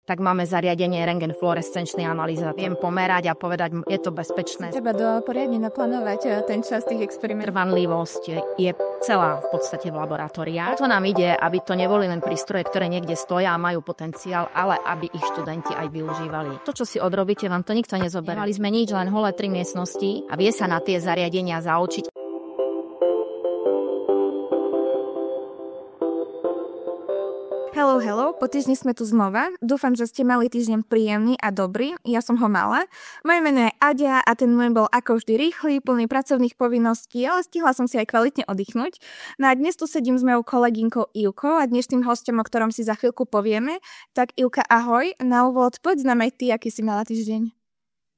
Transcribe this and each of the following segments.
tak máme zariadenie rentgenfluorescenčnej analýzy. Viem pomerať a povedať, je to bezpečné. Treba poriadne naplánovať ten čas tých experimentov. Trvanlivosť je celá v podstate v laboratóriách. To nám ide, aby to neboli len prístroje, ktoré niekde stoja a majú potenciál, ale aby ich študenti aj využívali. To, čo si odrobíte, vám to nikto nezoberie. Mali sme nič, len holé 3 miestnosti a vie sa na tie zariadenia zaučiť. Hello, po týždni sme tu znova. Dúfam, že ste mali týždeň príjemný a dobrý. Ja som ho mala. Moje meno je Aďa a ten môj bol ako vždy rýchly, plný pracovných povinností, ale stihla som si aj kvalitne oddychnúť. No a dnes tu sedím s mojou kolegynkou Ivkou a dnešným hostom, o ktorom si za chvíľku povieme. Tak Ivka, ahoj. Na úvod povedz nám aj ty, aký si mala týždeň.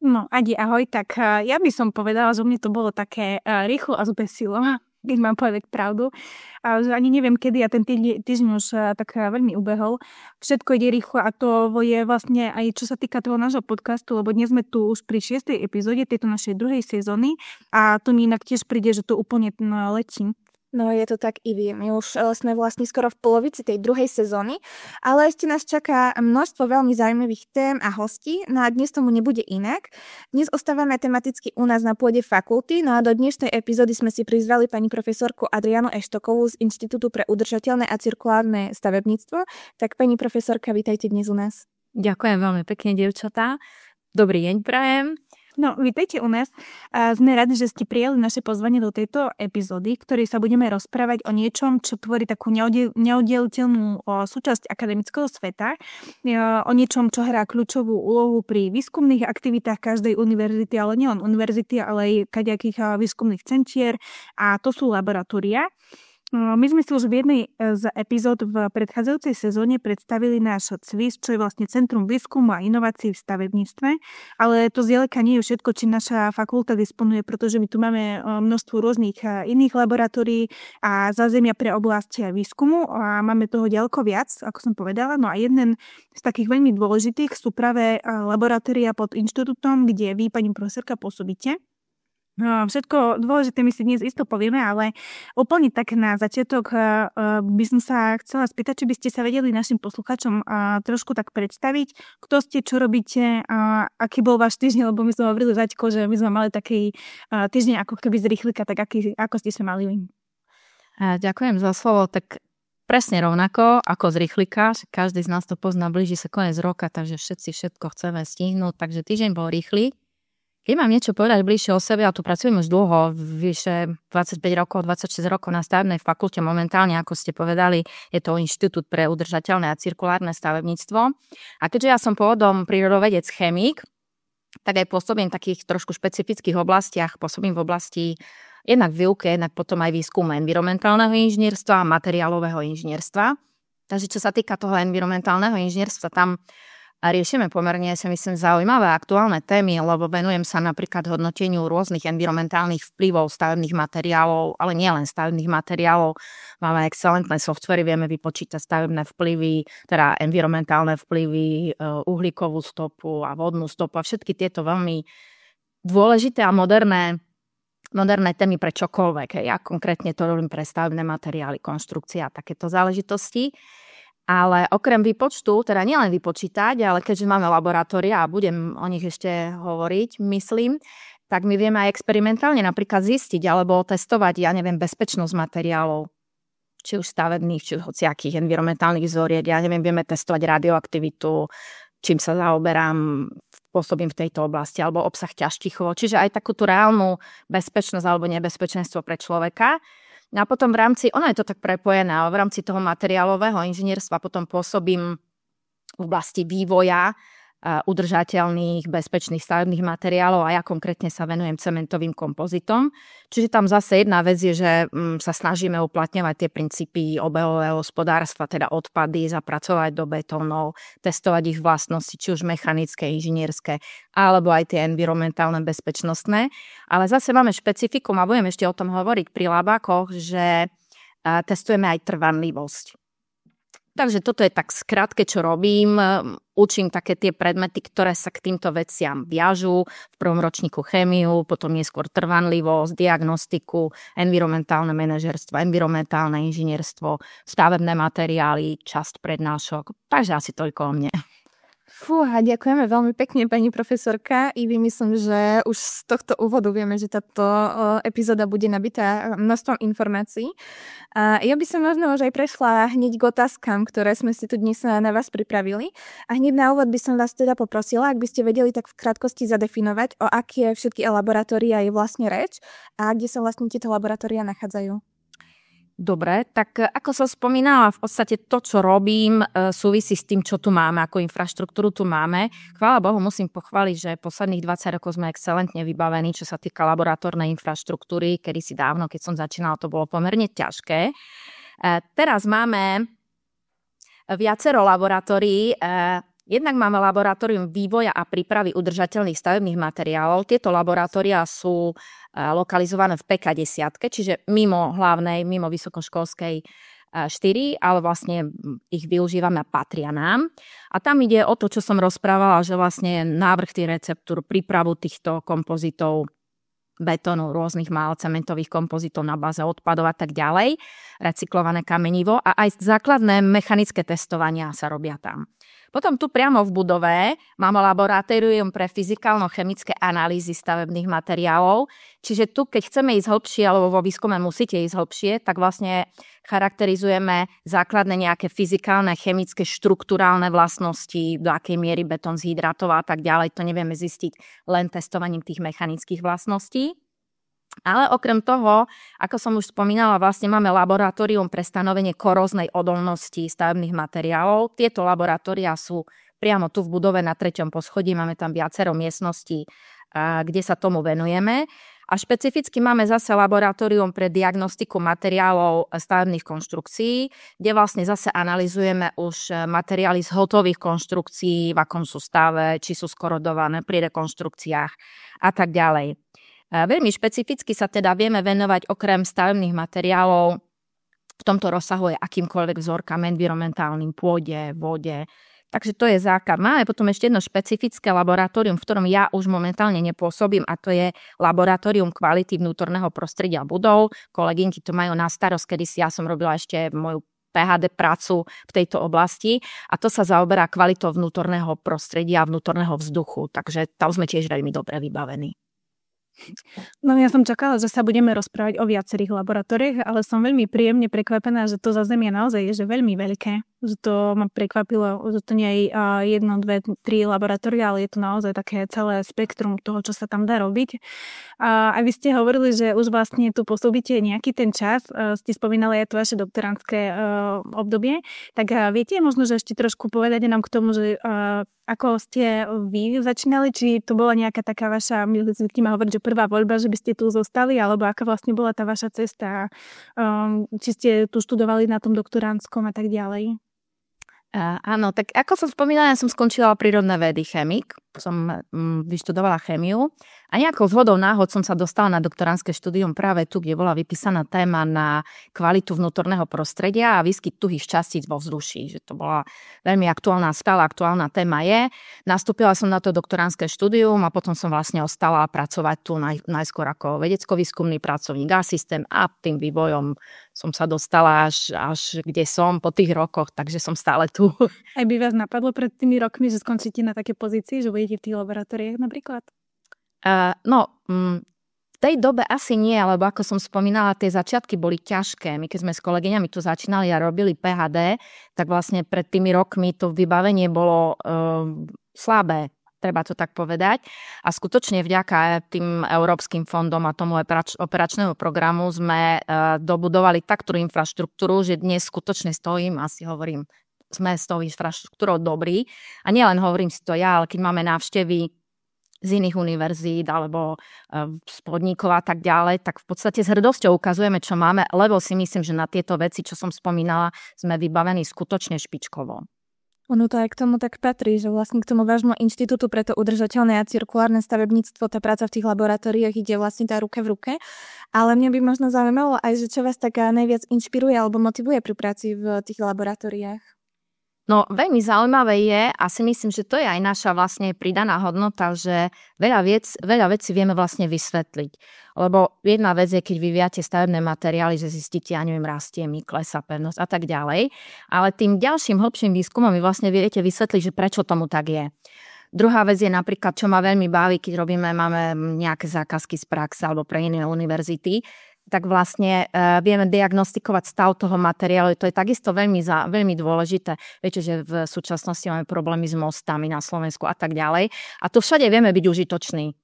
No, Adi, ahoj. Tak ja by som povedala, že u mňa to bolo také rýchlo a zbesilo, keď mám povedať pravdu. A že ani neviem, kedy a ten týždeň už tak veľmi ubehol. Všetko ide rýchlo a to je vlastne aj čo sa týka toho nášho podcastu, lebo dnes sme tu už pri 6. epizóde tejto našej druhej sezóny a to mi inak tiež príde, že to úplne letí. No je to tak i vy. My už sme vlastne skoro v polovici tej druhej sezóny, ale ešte nás čaká množstvo veľmi zaujímavých tém a hostí, no a dnes tomu nebude inak. Dnes ostávame tematicky u nás na pôde fakulty, no a do dnešnej epizódy sme si prizvali pani profesorku Adrianu Eštokovú z Inštitútu pre udržateľné a cirkulárne stavebníctvo. Tak pani profesorka, vítajte dnes u nás. Ďakujem veľmi pekne, dievčatá. Dobrý deň prajem. No, vítajte u nás. Sme radi, že ste prijali naše pozvanie do tejto epizódy, ktorej sa budeme rozprávať o niečom, čo tvorí takú neoddeliteľnú súčasť akademického sveta, o niečom, čo hrá kľúčovú úlohu pri výskumných aktivitách každej univerzity, ale nielen univerzity, ale aj kadejakých výskumných centier, a to sú laboratória. My sme si už v jednej z epizód v predchádzajúcej sezóne predstavili náš CVIS, čo je vlastne Centrum výskumu a inovácií v stavebníctve, ale to zďaleka nie je všetko, či naša fakulta disponuje, pretože my tu máme množstvo rôznych iných laboratórií a zázemia pre oblasti výskumu a máme toho ďaleko viac, ako som povedala. No a jeden z takých veľmi dôležitých sú práve laboratória pod inštitútom, kde vy, pani profesorka, pôsobíte. Všetko dôležité my si dnes isto povieme, ale úplne tak na začiatok by som sa chcela spýtať, či by ste sa vedeli našim poslucháčom trošku tak predstaviť, kto ste, čo robíte, aký bol váš týždeň, lebo my sme hovorili zaďko, že my sme mali taký týždeň ako keby z rýchlika, tak ako ste sa mali vy? Ďakujem za slovo, tak presne rovnako ako z rýchlika, každý z nás to pozná, blíži sa koniec roka, takže všetci všetko chceme stihnúť, takže týždeň bol rýchly. Keď mám niečo povedať bližšie o sebe, a tu pracujem už dlho, vyše 25 rokov, 26 rokov na stavebnej fakulte, momentálne, ako ste povedali, je to Inštitút pre udržateľné a cirkulárne stavebníctvo. A keďže ja som pôvodom prírodovedec chemík, tak aj pôsobím v takých trošku špecifických oblastiach, pôsobím v oblasti jednak výuky, jednak potom aj výskumu environmentálneho inžinierstva a materiálového inžinierstva. Takže čo sa týka toho environmentálneho inžinierstva, tam a riešime pomerne, si myslím, zaujímavé aktuálne témy, lebo venujem sa napríklad hodnoteniu rôznych environmentálnych vplyvov stavebných materiálov, ale nie len stavebných materiálov. Máme excelentné softvery, vieme vypočítať stavebné vplyvy, teda environmentálne vplyvy, uhlíkovú stopu a vodnú stopu a všetky tieto veľmi dôležité a moderné témy pre čokoľvek. Ja konkrétne to robím pre stavebné materiály, konštrukcia a takéto záležitosti. Ale okrem výpočtu, teda nielen vypočítať, ale keďže máme laboratória a budem o nich ešte hovoriť, myslím, tak my vieme aj experimentálne napríklad zistiť alebo testovať, bezpečnosť materiálov, či už stavebných, či už hociakých environmentálnych vzoriek, vieme testovať radioaktivitu, čím sa zaoberám, pôsobím v tejto oblasti, alebo obsah ťažkých vôd, čiže aj takú tú reálnu bezpečnosť alebo nebezpečenstvo pre človeka. A potom v rámci, ono je to tak prepojené, ale v rámci toho materiálového inžinierstva potom pôsobím v oblasti vývoja udržateľných, bezpečných stavebných materiálov a ja konkrétne sa venujem cementovým kompozitom. Čiže tam zase jedna vec je, že sa snažíme uplatňovať tie princípy obehového hospodárstva, teda odpady, zapracovať do betónov, testovať ich vlastnosti, či už mechanické, inžinierské, alebo aj tie environmentálne, bezpečnostné. Ale zase máme špecifikum a budem ešte o tom hovoriť pri labákoch, že testujeme aj trvanlivosť. Takže toto je tak skrátke, čo robím. Učím také tie predmety, ktoré sa k týmto veciam viažú. V prvom ročníku chémiu, potom neskôr trvanlivosť, diagnostiku, environmentálne manažerstvo, environmentálne inžinierstvo, stavebné materiály, časť prednášok. Takže asi toľko o mne. Fúha, ďakujeme veľmi pekne, pani profesorka. I myslím, že už z tohto úvodu vieme, že táto epizóda bude nabitá množstvom informácií. A ja by som možno už aj prešla hneď k otázkam, ktoré sme si tu dnes na vás pripravili. A hneď na úvod by som vás teda poprosila, ak by ste vedeli tak v krátkosti zadefinovať, o aké všetky laboratória je vlastne reč a kde sa vlastne tieto laboratória nachádzajú. Dobre, tak ako som spomínala, v podstate to, čo robím, súvisí s tým, čo tu máme, ako infraštruktúru tu máme. Chvála Bohu, musím pochváliť, že posledných 20 rokov sme excelentne vybavení, čo sa týka laboratórnej infraštruktúry. Kedysi dávno, keď som začínala, to bolo pomerne ťažké. Teraz máme viacero laboratórií. Jednak máme laboratórium vývoja a prípravy udržateľných stavebných materiálov. Tieto laboratória sú lokalizované v PK10, čiže mimo hlavnej, mimo vysokoškolskej 4, ale vlastne ich využívame a patria nám. A tam ide o to, čo som rozprávala, že vlastne návrh tých receptúr, prípravu týchto kompozitov, betónu, rôznych cementových kompozitov na báze odpadov a tak ďalej, recyklované kamenivo a aj základné mechanické testovania sa robia tam. Potom tu priamo v budove máme laboratórium pre fyzikálno-chemické analýzy stavebných materiálov, čiže tu, keď chceme ísť hlbšie, alebo vo výskume musíte ísť hlbšie, tak vlastne charakterizujeme základné nejaké fyzikálne, chemické, štruktúrálne vlastnosti, do akej miery betón zhydratoval a tak ďalej. To nevieme zistiť len testovaním tých mechanických vlastností. Ale okrem toho, ako som už spomínala, vlastne máme laboratórium pre stanovenie koróznej odolnosti stavebných materiálov. Tieto laboratória sú priamo tu v budove na 3. poschodí. Máme tam viacero miestností, kde sa tomu venujeme. A špecificky máme zase laboratórium pre diagnostiku materiálov stavebných konštrukcií, kde vlastne zase analyzujeme už materiály z hotových konštrukcií, v akom sú stave, či sú skorodované pri rekonštrukciách a tak ďalej. Veľmi špecificky sa teda vieme venovať okrem stavebných materiálov v tomto rozsahu je akýmkoľvek vzorkám environmentálnym, pôde, vode. Takže to je základ. Máme potom ešte jedno špecifické laboratórium, v ktorom ja už momentálne nepôsobím a to je laboratórium kvality vnútorného prostredia budov. Kolegynky to majú na starosť, kedysi ja som robila ešte moju PhD prácu v tejto oblasti a to sa zaoberá kvalitou vnútorného prostredia a vnútorného vzduchu. Takže tam sme tiež veľmi dobre vybavení. No ja som čakala, že sa budeme rozprávať o viacerých laboratóriách, ale som veľmi príjemne prekvapená, že to zázemie naozaj je že veľmi veľké. Že to ma prekvapilo, že to nie je 1, 2, 3 laboratória, ale je to naozaj také celé spektrum toho, čo sa tam dá robiť. A vy ste hovorili, že už vlastne tu pôsobíte nejaký ten čas, ste spomínali aj to vaše doktorandské obdobie, tak viete možno, že ešte trošku povedať nám k tomu, že ako ste vy začínali, či to bola nejaká taká vaša, my zvykneme hovoriť, že prvá voľba, že by ste tu zostali, alebo aká vlastne bola tá vaša cesta, či ste tu študovali na tom doktorandskom a tak ďalej? Áno, tak ako som spomínala, ja som skončila prírodné vedy, chemik, som vyštudovala chémiu a nejakou zhodou náhod som sa dostala na doktorandské štúdium práve tu, kde bola vypísaná téma na kvalitu vnútorného prostredia a výskyt tuhých častíc vo vzduší, že to bola veľmi aktuálna, stále aktuálna téma je. Nastúpila som na to doktorandské štúdium a potom som vlastne ostala pracovať tu najskôr ako vedecko-výskumný pracovník, asistent a tým vývojom som sa dostala až kde som po tých rokoch, takže som stále tu. Aj by vás napadlo pred tými rokmi, že skončíte na také pozícii, že budete v tých laboratóriách napríklad? V tej dobe asi nie, lebo ako som spomínala, tie začiatky boli ťažké. My keď sme s kolegyňami tu začínali a robili PhD, tak vlastne pred tými rokmi to vybavenie bolo slabé. Treba to tak povedať. A skutočne vďaka tým európskym fondom a tomu operačnému programu sme dobudovali takú infraštruktúru, že dnes skutočne stojím, asi hovorím, sme s tou infraštruktúrou dobrí. A nielen hovorím si to ja, ale keď máme návštevy z iných univerzít alebo z podnikov a tak ďalej, tak v podstate s hrdosťou ukazujeme, čo máme, lebo si myslím, že na tieto veci, čo som spomínala, sme vybavení skutočne špičkovo. Ono to aj k tomu tak patrí, že vlastne k tomu vášmu inštitútu pre to udržateľné a cirkulárne stavebníctvo, tá práca v tých laboratóriách ide vlastne tá ruka v ruke. Ale mňa by možno zaujímalo aj, že čo vás tak najviac inšpiruje alebo motivuje pri práci v tých laboratóriách? No veľmi zaujímavé je, a si myslím, že to je aj naša vlastne pridaná hodnota, že veľa vecí vieme vlastne vysvetliť. Lebo jedna vec je, keď vyvíjate stavebné materiály, že zistíte, ja neviem, rastie mi, klesá pevnosť a tak ďalej. Ale tým ďalším hlbším výskumom vy vlastne viete vysvetliť, že prečo tomu tak je. Druhá vec je napríklad, čo ma veľmi baví, keď máme nejaké zákazky z praxe alebo pre iné univerzity, tak vlastne vieme diagnostikovať stav toho materiálu. To je takisto veľmi dôležité. Viete, že v súčasnosti máme problémy s mostami na Slovensku a tak ďalej. A to všade vieme byť užitočný.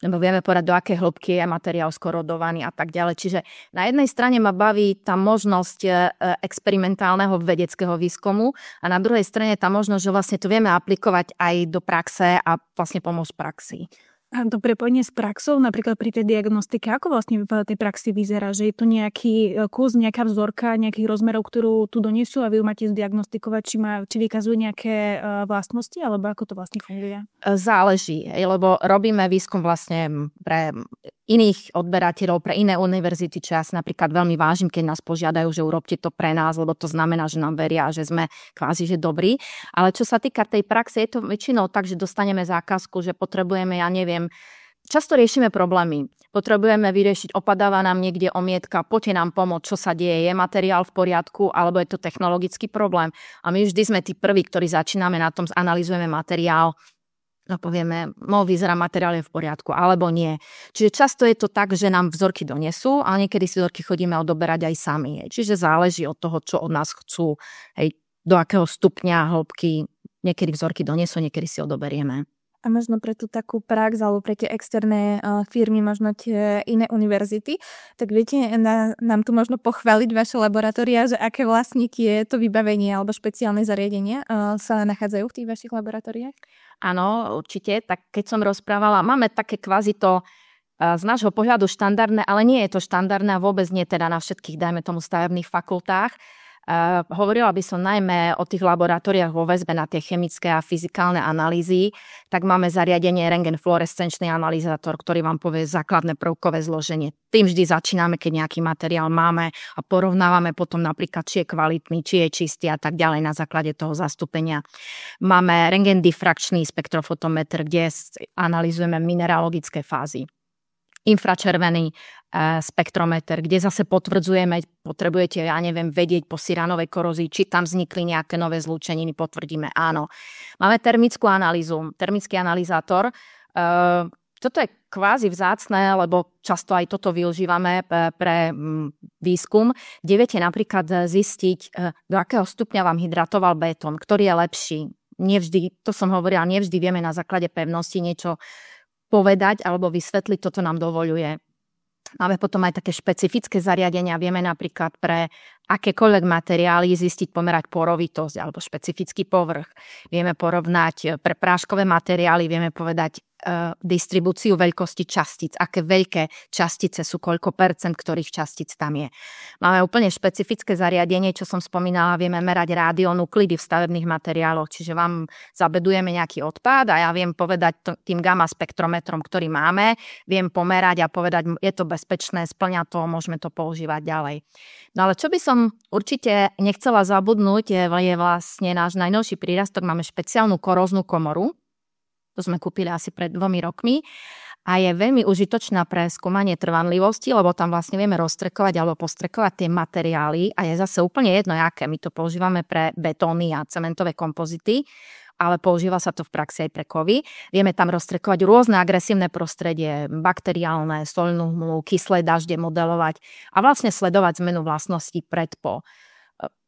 Lebo vieme povedať, do akej hĺbky je materiál skorodovaný a tak ďalej. Čiže na jednej strane ma baví tá možnosť experimentálneho vedeckého výskumu a na druhej strane tá možnosť, že vlastne to vieme aplikovať aj do praxe a vlastne pomôcť praxi. A to prepojenie s praxou, napríklad pri tej diagnostike, ako vlastne tej praxi vyzerá? Že je to nejaký kus, nejaká vzorka, nejakých rozmerov, ktorú tu donesú a vy ju máte zdiagnostikovať, či vykazujú nejaké vlastnosti, alebo ako to vlastne funguje? Záleží, lebo robíme výskum vlastne pre iných odberateľov, pre iné univerzity, čo ja si napríklad veľmi vážim, keď nás požiadajú, že urobte to pre nás, lebo to znamená, že nám veria, že sme kvázi, že dobrí. Ale čo sa týka tej praxe, je to väčšinou tak, že dostaneme zákazku, že potrebujeme, ja neviem, často riešime problémy. Potrebujeme vyriešiť, opadáva nám niekde omietka, poďte nám pomôcť, čo sa deje, je materiál v poriadku, alebo je to technologický problém. A my vždy sme tí prví, ktorí začíname na tom, analyzujeme materiál, no povieme, vyzerá materiál je v poriadku, alebo nie. Čiže často je to tak, že nám vzorky donesú, ale niekedy si vzorky chodíme odoberať aj sami. Čiže záleží od toho, čo od nás chcú, do akého stupňa, hĺbky. Niekedy vzorky donesú, niekedy si odoberieme. A možno pre tú takú prax alebo pre tie externé firmy, možno tie iné univerzity, tak viete nám tu možno pochváliť vaše laboratória, že aké vlastníky je to vybavenie alebo špeciálne zariadenia sa nachádzajú v tých vašich laboratóriách? Áno, určite. Tak keď som rozprávala, máme také kvázi to z nášho pohľadu štandardné, ale nie je to štandardné a vôbec nie teda na všetkých, dajme tomu, stavebných fakultách. Hovorila by som najmä o tých laboratóriách vo väzbe na tie chemické a fyzikálne analýzy, tak máme zariadenie rentgenfluorescenčný analyzátor, ktorý vám povie základné prvkové zloženie. Tým vždy začíname, keď nejaký materiál máme a porovnávame potom napríklad, či je kvalitný, či je čistý a tak ďalej na základe toho zastúpenia. Máme rentgendifrakčný spektrofotometer, kde analyzujeme mineralogické fázy. Infračervený spektrometer, kde zase potrebujete, ja neviem, vedieť po syranovej korózii, či tam vznikli nejaké nové zlúčeniny, potvrdíme, áno. Máme termickú analýzu, termický analyzátor. Toto je kvázi vzácne, lebo často aj toto využívame pre výskum, kde viete napríklad zistiť, do akého stupňa vám hydratoval betón, ktorý je lepší. Nevždy, to som hovorila, nevždy vieme na základe pevnosti niečo povedať alebo vysvetliť, toto nám dovoľuje. Máme potom aj také špecifické zariadenia, vieme napríklad pre akékoľvek materiály zistiť, pomerať porovitosť alebo špecifický povrch. Vieme porovnať pre práškové materiály, vieme povedať distribúciu veľkosti častíc, aké veľké častice sú, koľko percent ktorých častíc tam je. Máme úplne špecifické zariadenie, čo som spomínala, vieme merať rádionuklidy v stavebných materiáloch, čiže vám zabedujeme nejaký odpad a ja viem povedať tým gamma spektrometrom, ktorý máme, viem pomerať a povedať, je to bezpečné, spĺňa to, môžeme to používať ďalej. No ale čo by som určite nechcela zabudnúť, je vlastne náš najnovší prírastok, máme špeciálnu koróznu komoru. To sme kúpili asi pred 2 rokmi a je veľmi užitočná pre skúmanie trvanlivosti, lebo tam vlastne vieme rozstrekovať alebo postrekovať tie materiály a je zase úplne jedno, aké. My to používame pre betóny a cementové kompozity, ale používa sa to v praxi aj pre kovy. Vieme tam rozstrekovať rôzne agresívne prostredie, bakteriálne, soľnú hmlu, kyslé dažde modelovať a vlastne sledovať zmenu vlastností pred po.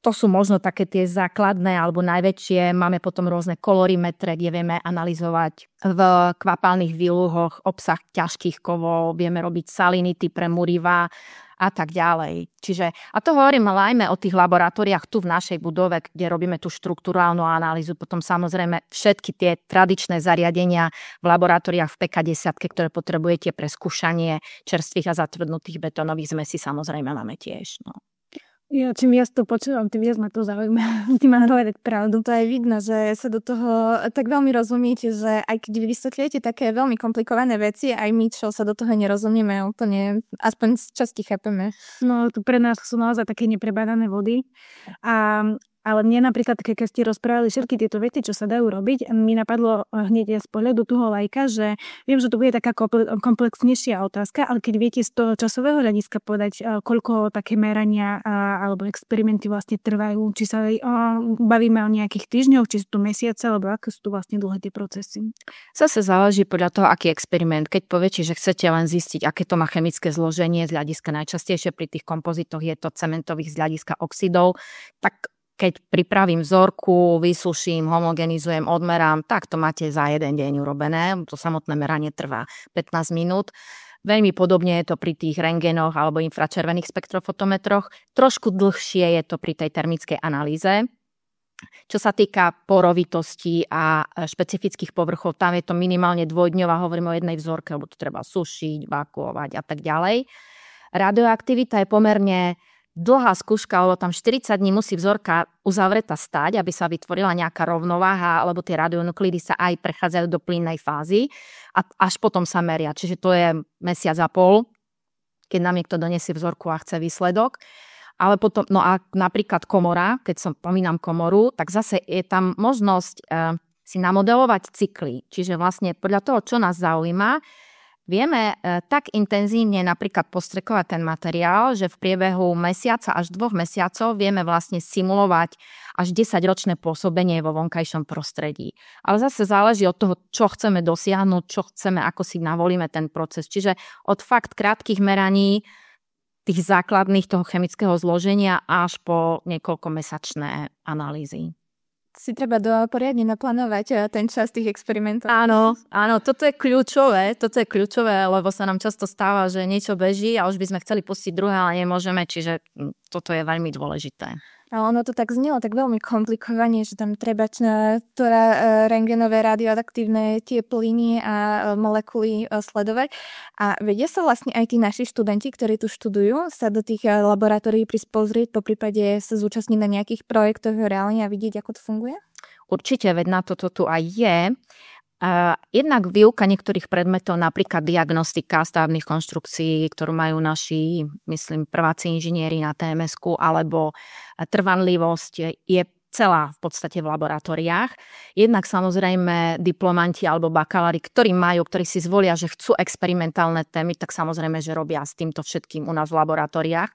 To sú možno také tie základné alebo najväčšie. Máme potom rôzne kolorimetre, kde vieme analyzovať v kvapalných výluhoch obsah ťažkých kovov, vieme robiť salinity pre murivá a tak ďalej. Čiže, a to hovorím najmä o tých laboratóriách tu v našej budove, kde robíme tú štruktúrálnu analýzu. Potom samozrejme všetky tie tradičné zariadenia v laboratóriách v PK10, ktoré potrebujete pre skúšanie čerstvých a zatvrdnutých betónových zmesí, samozrejme máme tiež. No. Ja, čím viac to počúvam, tým viac ma to zaujíma. Ty máš povedať pravdu. To je vidno, že sa do toho tak veľmi rozumiete, že aj keď vy vysvetľujete také veľmi komplikované veci, aj my, čo sa do toho nerozumieme, úplne aspoň z časti chápeme. No, tu pre nás sú naozaj také neprebádané vody. A Ale mne napríklad, keď ste rozprávali všetky tieto veci, čo sa dajú robiť, mi napadlo hneď z pohľadu toho lajka, že viem, že to bude taká komplexnejšia otázka, ale keď viete z toho časového hľadiska povedať, koľko také merania alebo experimenty vlastne trvajú, či sa bavíme o nejakých týždňoch, či sú to mesiace, alebo aké sú tu vlastne dlhé tie procesy. Zase záleží podľa toho, aký experiment. Keď poviete, že chcete len zistiť, aké to má chemické zloženie z hľadiska najčastejšie pri tých kompozitoch je to cementových z hľadiska oxidov, tak keď pripravím vzorku, vysuším, homogenizujem, odmerám, tak to máte za jeden deň urobené. To samotné meranie trvá 15 minút. Veľmi podobne je to pri tých rentgenoch alebo infračervených spektrofotometroch. Trošku dlhšie je to pri tej termickej analýze. Čo sa týka porovitosti a špecifických povrchov, tam je to minimálne dvojdňová, hovorím o jednej vzorke, lebo to treba sušiť, vakuovať a tak ďalej. Radioaktivita je pomerne dlhá skúška, lebo tam 40 dní musí vzorka uzavretá stať, aby sa vytvorila nejaká rovnováha, alebo tie radionuklidy sa aj prechádzajú do plynnej fázy a až potom sa meria. Čiže to je mesiac a pol, keď nám niekto donesie vzorku a chce výsledok. Ale potom, no a napríklad komora, keď som pomínam komoru, tak zase je tam možnosť si namodelovať cykly. Čiže vlastne podľa toho, čo nás zaujíma, vieme tak intenzívne napríklad postrekovať ten materiál, že v priebehu mesiaca až 2 mesiacov vieme vlastne simulovať až 10-ročné pôsobenie vo vonkajšom prostredí. Ale zase záleží od toho, čo chceme dosiahnuť, čo chceme, ako si navolíme ten proces. Čiže od fakt krátkych meraní tých základných toho chemického zloženia až po niekoľkomesačné analýzy. Si treba poriadne naplánovať ten čas tých experimentov. Áno, toto je kľúčové, lebo sa nám často stáva, že niečo beží a už by sme chceli pustiť druhé, ale nemôžeme, čiže toto je veľmi dôležité. Ale ono to tak znelo tak veľmi komplikovane, že tam treba rentgenové radioaktívne tie plyny a molekuly sledovať. A vedia sa vlastne aj tí naši študenti, ktorí tu študujú, sa do tých laboratórií prísť pozrieť, poprípade sa zúčastniť na nejakých projektoch reálne a vidieť, ako to funguje? Určite, veď na toto tu aj je. Jednak výuka niektorých predmetov, napríklad diagnostika stavebných konštrukcií, ktorú majú naši, myslím, prváci inžinieri na TMS-ku, alebo trvanlivosť je celá v podstate v laboratóriách. Jednak samozrejme diplomanti alebo bakalári, ktorí si zvolia, že chcú experimentálne témy, tak samozrejme, že robia s týmto všetkým u nás v laboratóriách.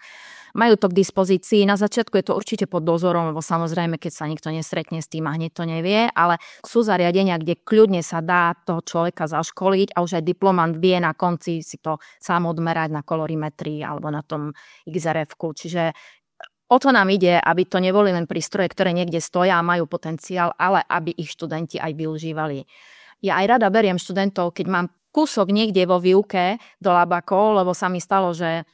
Majú to k dispozícii. Na začiatku je to určite pod dozorom, lebo samozrejme, keď sa nikto nestretne s tým a hneď to nevie, ale sú zariadenia, kde kľudne sa dá toho človeka zaškoliť a už aj diplomant vie na konci si to sám odmerať na kolorimetrii alebo na tom XRF-ku. Čiže o to nám ide, aby to neboli len prístroje, ktoré niekde stoja a majú potenciál, ale aby ich študenti aj využívali. Ja aj rada beriem študentov, keď mám kúsok niekde vo výuke do labakov, lebo sa mi stalo, že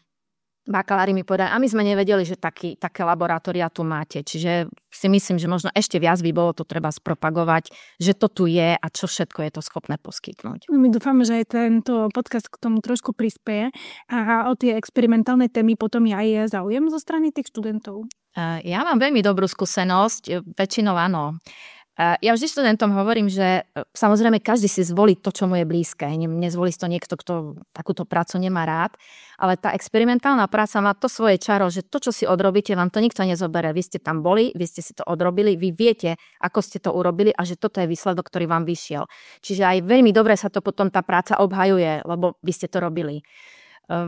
bakalári mi povedali, a my sme nevedeli, že také laboratória tu máte. Čiže si myslím, že možno ešte viac by bolo to treba spropagovať, že to tu je a čo všetko je to schopné poskytnúť. My dúfame, že aj tento podcast k tomu trošku prispieje a o tie experimentálne témy potom je aj záujem zo strany tých študentov. Ja mám veľmi dobrú skúsenosť, väčšinou áno. Ja vždy študentom hovorím, že samozrejme každý si zvolí to, čo mu je blízke. Nezvolí si to niekto, kto takúto prácu nemá rád, ale tá experimentálna práca má to svoje čaro, že to, čo si odrobíte, vám to nikto nezobere. Vy ste tam boli, vy ste si to odrobili, vy viete, ako ste to urobili a že toto je výsledok, ktorý vám vyšiel. Čiže aj veľmi dobre sa to potom tá práca obhajuje, lebo vy ste to robili.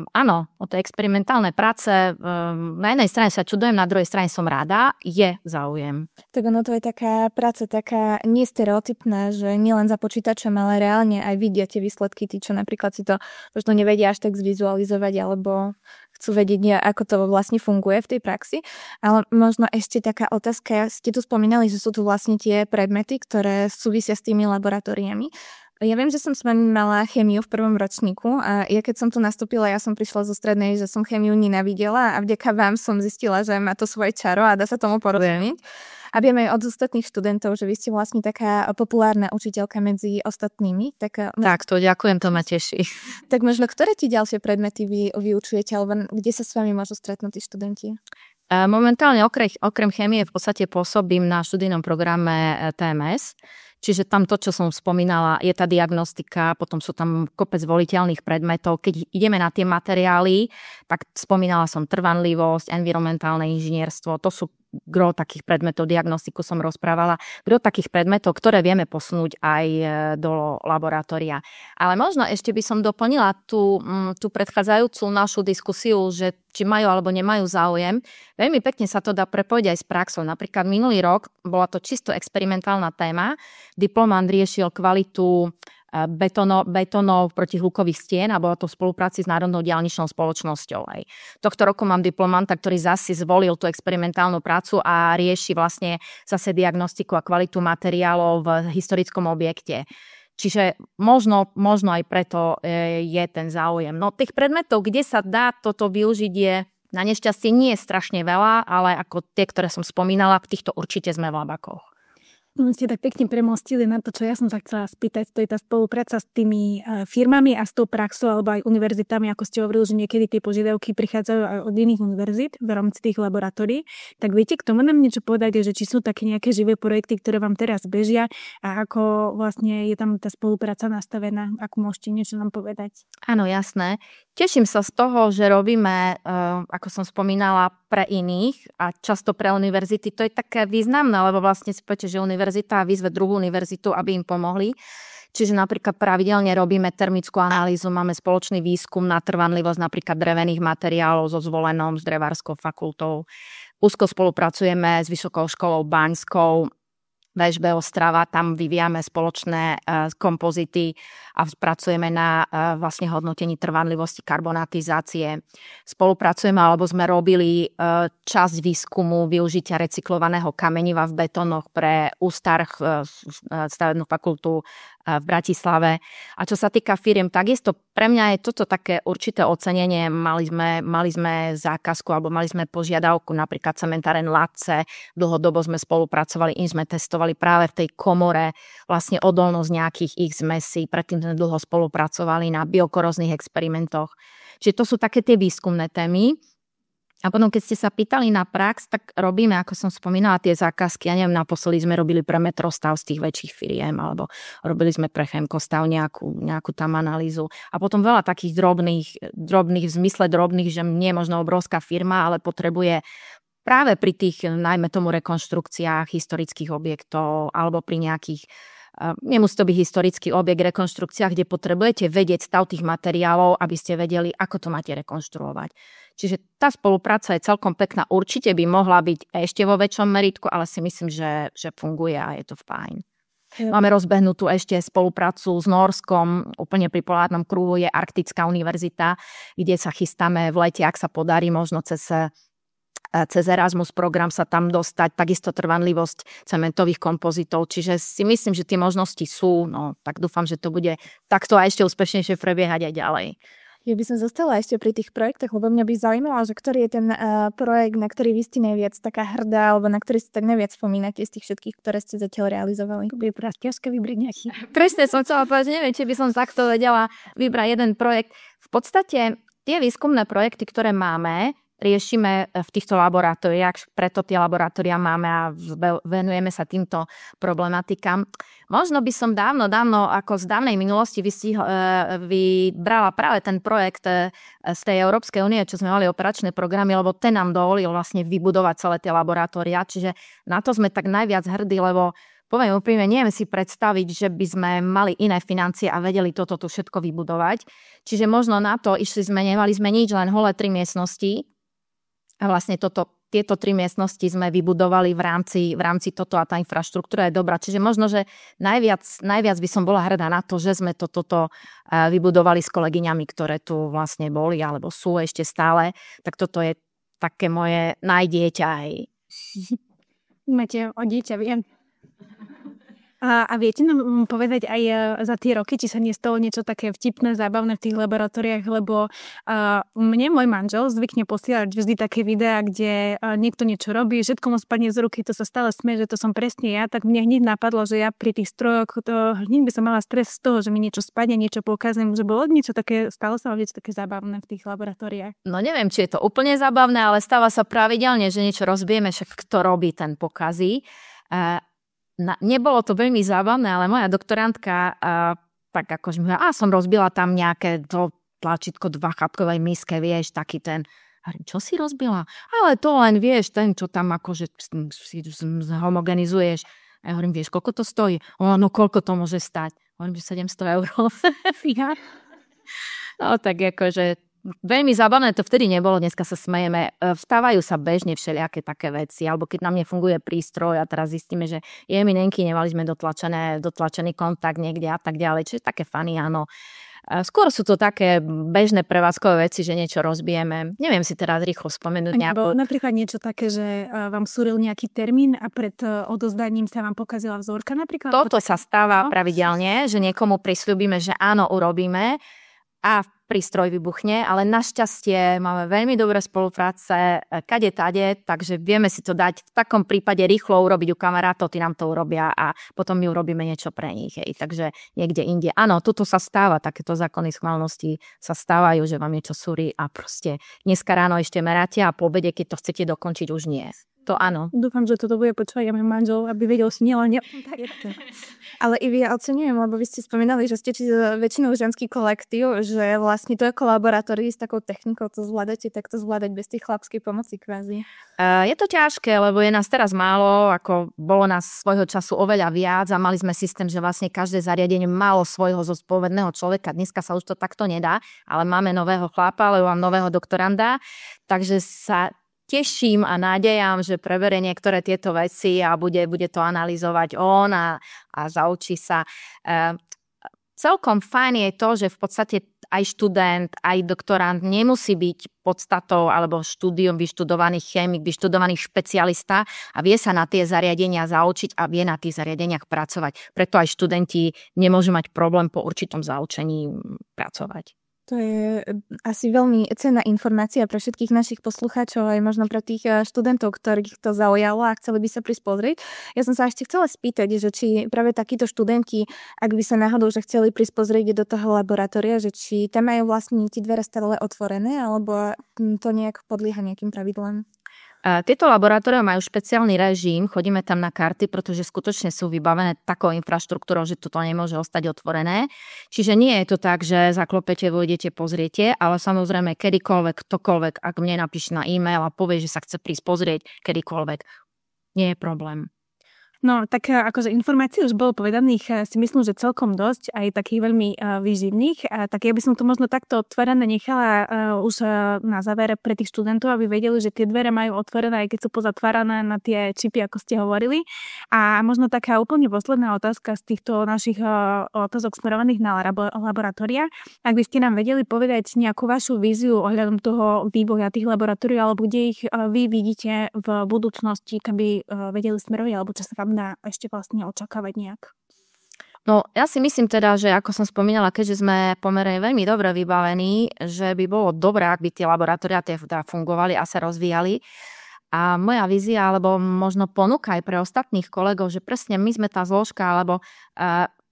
Áno, o tej experimentálnej práce na jednej strane sa čudujem, na druhej strane som rada, je záujem. Tak ono to je taká práca, taká nestereotypná, že nielen za počítačom, ale reálne aj vidia tie výsledky, tí, čo napríklad si to možno nevedia až tak zvizualizovať, alebo chcú vedieť, ako to vlastne funguje v tej praxi. Ale možno ešte taká otázka, ste tu spomínali, že sú tu vlastne tie predmety, ktoré súvisia s tými laboratóriami. Ja viem, že som s vami mala chémiu v prvom ročníku a ja keď som tu nastúpila, ja som prišla zo strednej, že som chémiu nenávidela a vďaka vám som zistila, že má to svoje čaro a dá sa tomu porozumieť. A vieme aj od ostatných študentov, že vy ste vlastne taká populárna učiteľka medzi ostatnými. Tak to ďakujem, to ma teší. Tak možno, ktoré ti ďalšie predmety vy vyučujete, alebo kde sa s vami môžu stretnúť tí študenti? Momentálne okrem chémie v podstate pôsobím na študijnom programe TMS, Čiže tam to, čo som spomínala, je tá diagnostika, potom sú tam kopec voliteľných predmetov. Keď ideme na tie materiály, tak spomínala som trvanlivosť, environmentálne inžinierstvo, to sú gro takých predmetov, diagnostiku som rozprávala, gro takých predmetov, ktoré vieme posunúť aj do laboratória. Ale možno ešte by som doplnila tú predchádzajúcu našu diskusiu, že či majú alebo nemajú záujem. Veľmi pekne sa to dá prepojiť aj s praxou. Napríklad minulý rok bola to čisto experimentálna téma. Diplomant riešil kvalitu betónov protihlukových stien a bolo to v spolupráci s Národnou diaľničnou spoločnosťou. Aj. Tohto roku mám diplomanta, ktorý zase zvolil tú experimentálnu prácu a rieši vlastne zase diagnostiku a kvalitu materiálov v historickom objekte. Čiže možno aj preto je ten záujem. No tých predmetov, kde sa dá toto využiť, je na nešťastie nie je strašne veľa, ale ako tie, ktoré som spomínala, v týchto určite sme v labakoch. Ste tak pekne premostili na to, čo ja som sa chcela spýtať, to je tá spolupráca s tými firmami a s tou praxou alebo aj univerzitami, ako ste hovorili, že niekedy tie požiadavky prichádzajú aj od iných univerzít v rámci tých laboratórií. Tak viete k tomu nám niečo povedať, že či sú také nejaké živé projekty, ktoré vám teraz bežia a ako vlastne je tam tá spolupráca nastavená, ako môžete niečo nám povedať? Áno, jasné. Teším sa z toho, že robíme, ako som spomínala, pre iných a často pre univerzity. To je také významné, lebo vlastne si poviete, že univerzita vyzve druhú univerzitu, aby im pomohli. Čiže napríklad pravidelne robíme termickú analýzu, máme spoločný výskum na trvanlivosť napríklad drevených materiálov so Zvolenom, s Drevárskou fakultou. Úzko spolupracujeme s Vysokou školou Baňskou, VŠB Ostrava, tam vyvíjame spoločné kompozity a pracujeme na vlastne hodnotení trvanlivosti karbonatizácie. Spolupracujeme, alebo sme robili časť výskumu využitia recyklovaného kameniva v betónoch pre Ústarch, stavebnú fakultu v Bratislave. A čo sa týka firiem, takisto pre mňa je toto také určité ocenenie. Mali sme zákazku alebo mali sme požiadavku napríklad cementáren Latce. Dlhodobo sme spolupracovali, im sme testovali práve v tej komore vlastne odolnosť nejakých ich zmesí. Predtým sme dlho spolupracovali na biokorozných experimentoch. Čiže to sú také tie výskumné témy. A potom, keď ste sa pýtali na prax, tak robíme, ako som spomínala, tie zákazky. Ja neviem, naposledy sme robili pre Metrostav z tých väčších firiem, alebo robili sme pre Chemkostav nejakú tam analýzu. A potom veľa takých drobných, v zmysle drobných, že nie je možno obrovská firma, ale potrebuje práve pri tých, najmä tomu, rekonštrukciách historických objektov, alebo pri nejakých, nemusí to byť historický objekt, rekonštrukciách, kde potrebujete vedieť stav tých materiálov, aby ste vedeli, ako to máte rekonštruovať. Čiže tá spolupráca je celkom pekná. Určite by mohla byť ešte vo väčšom meritku, ale si myslím, že funguje a je to fajn. Máme rozbehnutú ešte spoluprácu s Nórskom, úplne pri polárnom kruhu je Arktická univerzita, kde sa chystáme v lete, ak sa podarí možno cez Erasmus program sa tam dostať, takisto trvanlivosť cementových kompozitov, čiže si myslím, že tie možnosti sú, no tak dúfam, že to bude takto a ešte úspešnejšie prebiehať aj ďalej. Ja by som zostala ešte pri tých projektoch, lebo mňa by zaujímalo, že ktorý je ten projekt, na ktorý vy ste najviac taká hrdá, alebo na ktorý si tak najviac spomínate z tých všetkých, ktoré ste zatiaľ realizovali. Bude ťažké vybrať nejaký. Presne som chcela povedať, že neviem, či by som takto vedela vybrať jeden projekt. V podstate tie výskumné projekty, ktoré máme, riešime v týchto laboratóriách, preto tie laboratória máme a venujeme sa týmto problematikám. Možno by som dávno, ako z dávnej minulosti vybrala práve ten projekt z tej Európskej únie, čo sme mali operačné programy, lebo ten nám dovolil vlastne vybudovať celé tie laboratória, čiže na to sme tak najviac hrdí, lebo poviem úprimne, neviem si predstaviť, že by sme mali iné financie a vedeli toto tu všetko vybudovať. Čiže možno na to nemali sme nič, len holé 3 miestnosti. A vlastne tieto 3 miestnosti sme vybudovali v rámci toto a tá infraštruktúra je dobrá. Čiže možno, že najviac by som bola hrdá na to, že sme toto vybudovali s kolegyňami, ktoré tu vlastne boli alebo sú ešte stále. Tak toto je také moje najdieťa. Máte o dieťa, viem. A viete nám povedať aj za tie roky, či sa nestalo niečo také vtipné, zábavné v tých laboratóriách, lebo mne môj manžel zvykne posielať vždy také videá, kde niekto niečo robí, všetko mu spadne z ruky, to sa stále smie, že to som presne ja, tak mne hneď napadlo, že ja pri tých strojoch, hneď by som mala stres z toho, že mi niečo spadne, niečo pokazím, že bolo niečo také, stalo sa niečo také zábavné v tých laboratóriách. No neviem, či je to úplne zábavné, ale stáva sa pravidelne, že niečo rozbijeme, však kto robí, ten pokazí. nebolo to veľmi zábavné, ale moja doktorantka tak akože mi hovorila, som rozbila tam nejaké to tlačítko 2-chabkovej miske, vieš, taký ten. Čo si rozbila? Ale to len, vieš, ten, čo tam akože homogenizuješ. A ja hovorím, vieš, koľko to stojí? No koľko to môže stať? Hovorím, že 700 €. No tak akože veľmi zábavné to vtedy nebolo, dneska sa smejeme. Vstávajú sa bežne všelijaké také veci, alebo keď nám nefunguje prístroj a teraz zistíme, že jeminenky, nemali sme dotlačený kontakt niekde a tak ďalej. Čiže také funny, áno. Skôr sú to také bežné prevádzkové veci, že niečo rozbijeme. Neviem si teraz rýchlo spomenúť nejakú. Napríklad niečo také, že vám súril nejaký termín a pred odozdaním sa vám pokazila vzorka napríklad? Toto sa stáva pravidelne, že niekomu prisľúbime, že áno, urobíme a prístroj vybuchne, ale našťastie máme veľmi dobré spolupráce kade tade, takže vieme si to dať v takom prípade rýchlo urobiť u kamarátov, tí nám to urobia a potom my urobíme niečo pre nich. Takže niekde inde. Áno, toto sa stáva, takéto zákony schválnosti sa stávajú, že vám niečo súri a proste dneska ráno ešte meráte a po obede, keď to chcete dokončiť, už nie. To áno. Dúfam, že toto bude počúvať aj môj manžel, aby vedel si nielen Ale Ivi, ja oceňujem, lebo vy ste spomínali, že ste väčšinou ženský kolektív, že vlastne to ako laboratórií s takou technikou to zvládate, tak to zvládať bez tej chlapskej pomoci kvázi. Je to ťažké, lebo je nás teraz málo, ako bolo nás svojho času oveľa viac a mali sme systém, že vlastne každé zariadenie malo svojho zodpovedného človeka. Dneska sa už to takto nedá, ale máme nového chlapa, alebo mám nového doktoranda, takže sa teším a nádejam, že preberie niektoré tieto veci a bude to analyzovať on a zaučí sa. Celkom fajn je to, že v podstate aj študent, aj doktorant nemusí byť podstatou alebo štúdium vyštudovaný chemik, vyštudovaný špecialista a vie sa na tie zariadenia zaučiť a vie na tých zariadeniach pracovať. Preto aj študenti nemôžu mať problém po určitom zaučení pracovať. To je asi veľmi cenná informácia pre všetkých našich poslucháčov, aj možno pre tých študentov, ktorých to zaujalo a chceli by sa prísť pozrieť. Ja som sa ešte chcela spýtať, že či práve takíto študenti, ak by sa náhodou, že chceli prísť pozrieť do toho laboratória, že či tam majú vlastne tie dvere stále otvorené, alebo to nejak podlieha nejakým pravidlám? Tieto laboratória majú špeciálny režim, chodíme tam na karty, pretože skutočne sú vybavené takou infraštruktúrou, že toto nemôže ostať otvorené. Čiže nie je to tak, že zaklopete, vojdete, pozriete, ale samozrejme kedykoľvek, ktokoľvek, ak mne napíše na e-mail a povie, že sa chce prísť pozrieť kedykoľvek, nie je problém. No, tak akože informácií už bolo povedaných, si myslím, že celkom dosť, aj takých veľmi výživných. Tak ja by som to možno takto otvorené nechala už na záver pre tých študentov, aby vedeli, že tie dvere majú otvorené, aj keď sú pozatvárané na tie čipy, ako ste hovorili. A možno taká úplne posledná otázka z týchto našich otázok smerovaných na laboratória. Ak by ste nám vedeli povedať nejakú vašu víziu ohľadom toho vývoja tých laboratórií, alebo kde ich vy vidíte v budúcnosti, keby vedeli smerovať, alebo čo sa dá ešte vlastne očakávať nejak? No, ja si myslím teda, že ako som spomínala, keďže sme pomerne veľmi dobre vybavení, že by bolo dobré, ak by tie laboratória teda fungovali a sa rozvíjali. A moja vízia, alebo možno ponuka aj pre ostatných kolegov, že presne my sme tá zložka, alebo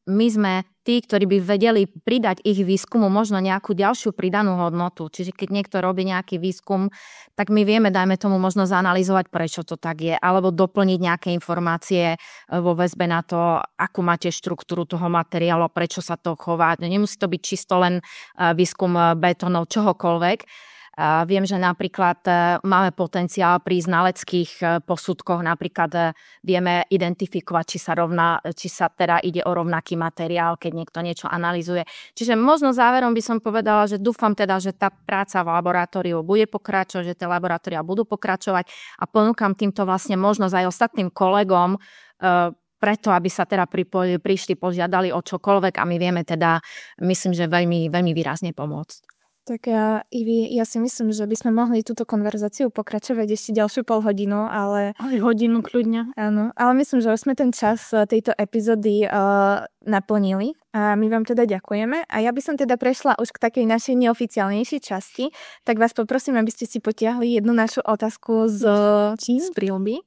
my sme tí, ktorí by vedeli pridať ich výskumu možno nejakú ďalšiu pridanú hodnotu. Čiže keď niekto robí nejaký výskum, tak my vieme, dajme tomu, možno zanalýzovať, prečo to tak je, alebo doplniť nejaké informácie vo väzbe na to, akú máte štruktúru toho materiálu, prečo sa to chová. Nemusí to byť čisto len výskum betónov, čohokoľvek. Viem, že napríklad máme potenciál pri znaleckých posudkoch, napríklad vieme identifikovať, či sa teda ide o rovnaký materiál, keď niekto niečo analyzuje. Čiže možno záverom by som povedala, že dúfam teda, že tá práca v laboratóriu bude pokračovať, že tie laboratória budú pokračovať a ponúkam týmto vlastne možnosť aj ostatným kolegom, preto, aby sa teda prišli, požiadali o čokoľvek a my vieme teda, myslím, že veľmi, veľmi výrazne pomôcť. Tak Ivi, ja si myslím, že by sme mohli túto konverzáciu pokračovať ešte ďalšiu polhodinu, ale... Aj hodinu kľudne. Áno, ale myslím, že už sme ten čas tejto epizódy naplnili a my vám teda ďakujeme. A ja by som teda prešla už k takej našej neoficiálnejšej časti, tak vás poprosím, aby ste si potiahli jednu našu otázku z príľby.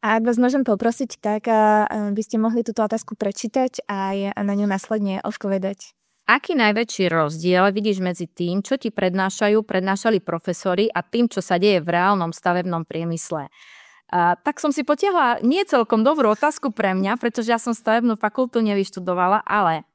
A ak vás môžem poprosiť, tak by ste mohli túto otázku prečítať a na ňu následne odpovedať. Aký najväčší rozdiel vidíš medzi tým, čo ti prednášali profesori a tým, čo sa deje v reálnom stavebnom priemysle? Tak som si potiahla nie celkom dobrú otázku pre mňa, pretože ja som stavebnú fakultu nevyštudovala, ale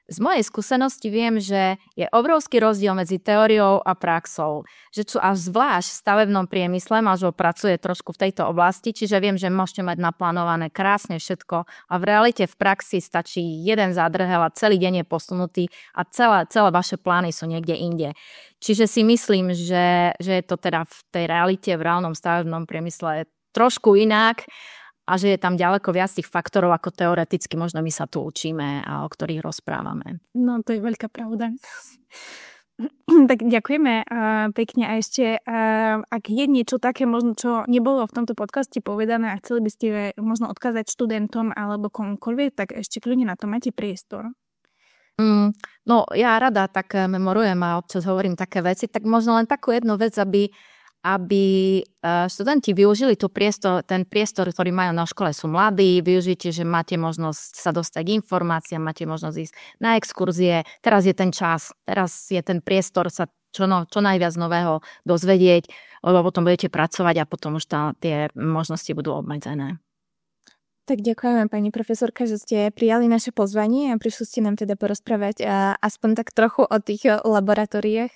z mojej skúsenosti viem, že je obrovský rozdiel medzi teóriou a praxou. Že čo až zvlášť v stavebnom priemysle, Mažo pracuje trošku v tejto oblasti, čiže viem, že môžete mať naplánované krásne všetko a v realite v praxi stačí jeden zádrhel a celý deň je posunutý a celé vaše plány sú niekde inde. Čiže si myslím, že je to teda v tej realite, v reálnom stavebnom priemysle trošku inak, a že je tam ďaleko viac tých faktorov, ako teoreticky možno my sa tu učíme a o ktorých rozprávame. No, to je veľká pravda. Tak ďakujeme pekne a ešte, ak je niečo také možno, čo nebolo v tomto podcaste povedané a chceli by ste možno odkázať študentom alebo komukoľvek, tak ešte kľudne na to máte priestor. No, ja rada tak memorujem a občas hovorím také veci, tak možno len takú jednu vec, aby študenti využili ten priestor, ktorý majú na škole, sú mladí, využite, že máte možnosť sa dostať k informáciám, máte možnosť ísť na exkurzie, teraz je ten čas, teraz je ten priestor sa čo najviac nového dozvedieť, lebo potom budete pracovať a potom už tie možnosti budú obmedzené. Tak ďakujeme, pani profesorka, že ste prijali naše pozvanie a prišli ste nám teda porozprávať aspoň tak trochu o tých laboratóriách.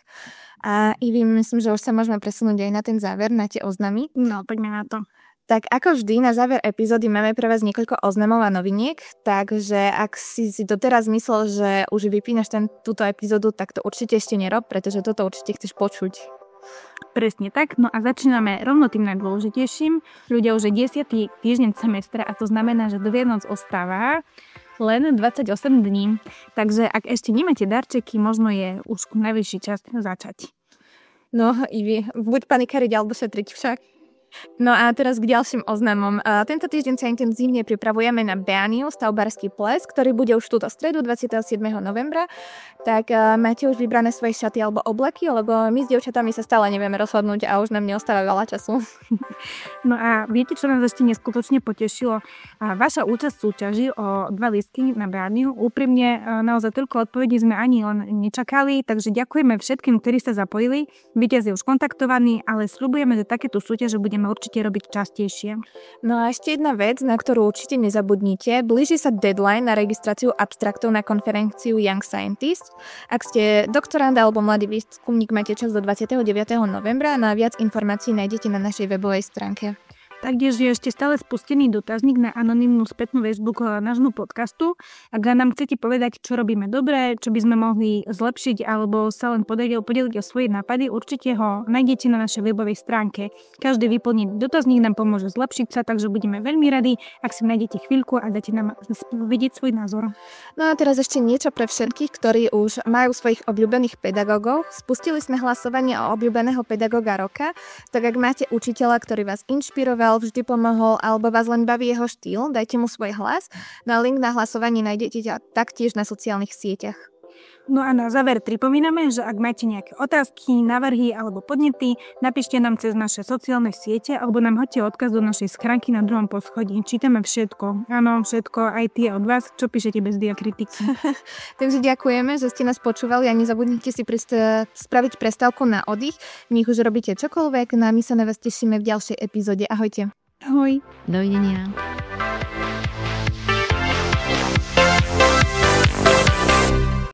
A Ivi, myslím, že už sa môžeme presunúť aj na ten záver, na tie oznamy. No, poďme na to. Tak ako vždy, na záver epizódy máme pre vás niekoľko oznamov a noviniek, takže ak si doteraz myslel, že už vypínaš túto epizódu, tak to určite ešte nerob, pretože toto určite chceš počuť. Presne tak, no a začíname rovno tým najdôležitejším. Ľudia, už je 10. týždeň semestra a to znamená, že do Vianoc ostáva len 28 dní. Takže ak ešte nemáte darčeky, možno je už najvyšší čas začať. No, Ivi, buď panikáriť alebo šetriť však. No a teraz k ďalším oznamom. Tento týždeň sa intenzívne pripravujeme na Beaniu, stavbarský ples, ktorý bude už túto stredu 27. novembra. Tak máte už vybrané svoje šaty alebo obleky, lebo my s dievčatami sa stále nevieme rozhodnúť a už nám neostáva veľa času. No a viete, čo nás ešte neskutočne potešilo? Vaša účasť súťaží o 2 lístky na Beaniu. Úprimne naozaj toľko odpovedí sme ani len nečakali, takže ďakujeme všetkým, ktorí sa zapojili. Víťaz je už kontaktovaný, ale sľubujeme, že takéto súťaže budeme určite robiť častejšie. No a ešte jedna vec, na ktorú určite nezabudnite. Blíži sa deadline na registráciu abstraktov na konferenciu Young Scientist. Ak ste doktorand alebo mladý výskumník, máte čas do 29. novembra. Na viac informácií nájdete na našej webovej stránke. Taktiež je ešte stále spustený dotazník na anonymnú spätnú väzbu k nášmu podcastu. Ak nám chcete povedať, čo robíme dobre, čo by sme mohli zlepšiť alebo sa len podeliť o svoje nápady, určite ho nájdete na našej webovej stránke. Každý vyplnený dotazník nám pomôže zlepšiť sa, takže budeme veľmi radi, ak si nájdete chvíľku a dáte nám vedieť svoj názor. No a teraz ešte niečo pre všetkých, ktorí už majú svojich obľúbených pedagógov. Spustili sme hlasovanie o obľúbeného pedagóga roka, tak ak máte učiteľa, ktorý vás inšpiroval, vždy pomohol alebo vás len baví jeho štýl, dajte mu svoj hlas. No a link na hlasovanie nájdete taktiež na sociálnych sieťach. No a na záver pripomíname, že ak máte nejaké otázky, návrhy alebo podnety, napíšte nám cez naše sociálne siete alebo nám hoďte odkaz do našej schránky na 2. poschodí. Čítame všetko. Áno, všetko, aj tie od vás, čo píšete bez diakritiky. Takže ďakujeme, že ste nás počúvali a nezabudnite si spraviť prestávku na oddych. Nech už robíte čokoľvek, no a my sa na vás tešíme v ďalšej epizóde. Ahojte. Ahoj. Dovidenia.